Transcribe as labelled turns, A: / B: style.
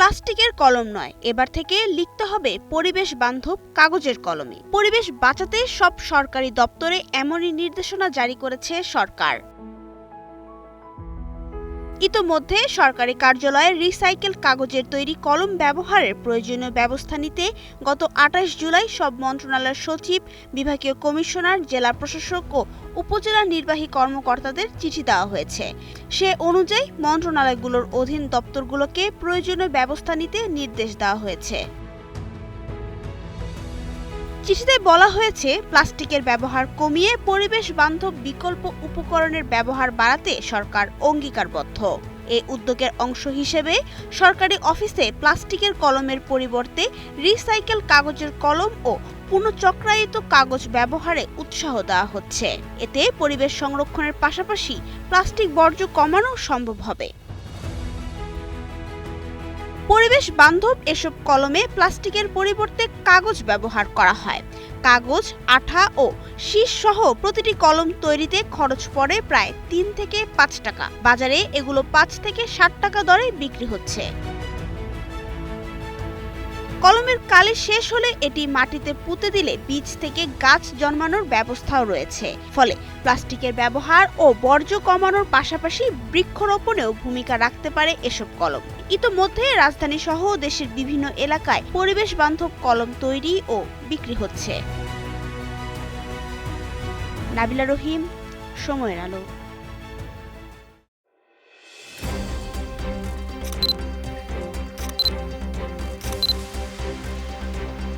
A: প্লাস্টিকের কলম নয়, এবার থেকে লিখতে হবে পরিবেশ বান্ধব কাগজের কলমে। পরিবেশ বাঁচাতে সব সরকারি দপ্তরে এমনই নির্দেশনা জারি করেছে সরকার। ইতোমধ্যে সরকারি কার্যালয়ে রিসাইকেল কাগজের তৈরি কলম ব্যবহারের প্রয়োজনীয় ব্যবস্থা নিতে গত ২৮ জুলাই সব মন্ত্রণালয়ের সচিব, বিভাগীয় কমিশনার, জেলা প্রশাসক ও উপজেলা নির্বাহী কর্মকর্তাদের চিঠি দেওয়া হয়েছে। সে অনুযায়ী মন্ত্রণালয়গুলোর অধীন দপ্তরগুলোকে প্রয়োজনীয় ব্যবস্থা নিতে নির্দেশ দেওয়া হয়েছে। চিঠিতে বলা হয়েছে, প্লাস্টিকের ব্যবহার কমিয়ে পরিবেশ বান্ধব বিকল্প উপকরণের ব্যবহার বাড়াতে সরকার অঙ্গীকারবদ্ধ। এই উদ্যোগের অংশ হিসেবে সরকারি অফিসে প্লাস্টিকের কলমের পরিবর্তে রিসাইকেল কাগজের কলম ও পুনঃচক্রায়িত কাগজ ব্যবহারে উৎসাহ দেওয়া হচ্ছে। এতে পরিবেশ সংরক্ষণের পাশাপাশি প্লাস্টিক বর্জ্য কমানো সম্ভব হবে। পরিবেশ বান্ধব এসব কলমে প্লাস্টিকের পরিবর্তে কাগজ ব্যবহার করা হয়। কাগজ, আঠা ও শীষ সহ প্রতিটি কলম তৈরিতে খরচ পড়ে প্রায় ৩ থেকে ৫ টাকা। বাজারে এগুলো ৫ থেকে ৬০ টাকা দরে বিক্রি হচ্ছে। কলমের কালি শেষ হলে এটি মাটিতে পুঁতে দিলে বীজ থেকে গাছ জন্মানোর ব্যবস্থাও রয়েছে। ফলে প্লাস্টিকের ব্যবহার ও বর্জ্য কমানোর পাশাপাশি বৃক্ষরোপণেও ভূমিকা রাখতে পারে এসব কলম। ইতোমধ্যে রাজধানী সহ দেশের বিভিন্ন এলাকায় পরিবেশ বান্ধব কলম তৈরি ও বিক্রি হচ্ছে। নাবিলা রহিম, সময়ের আলো।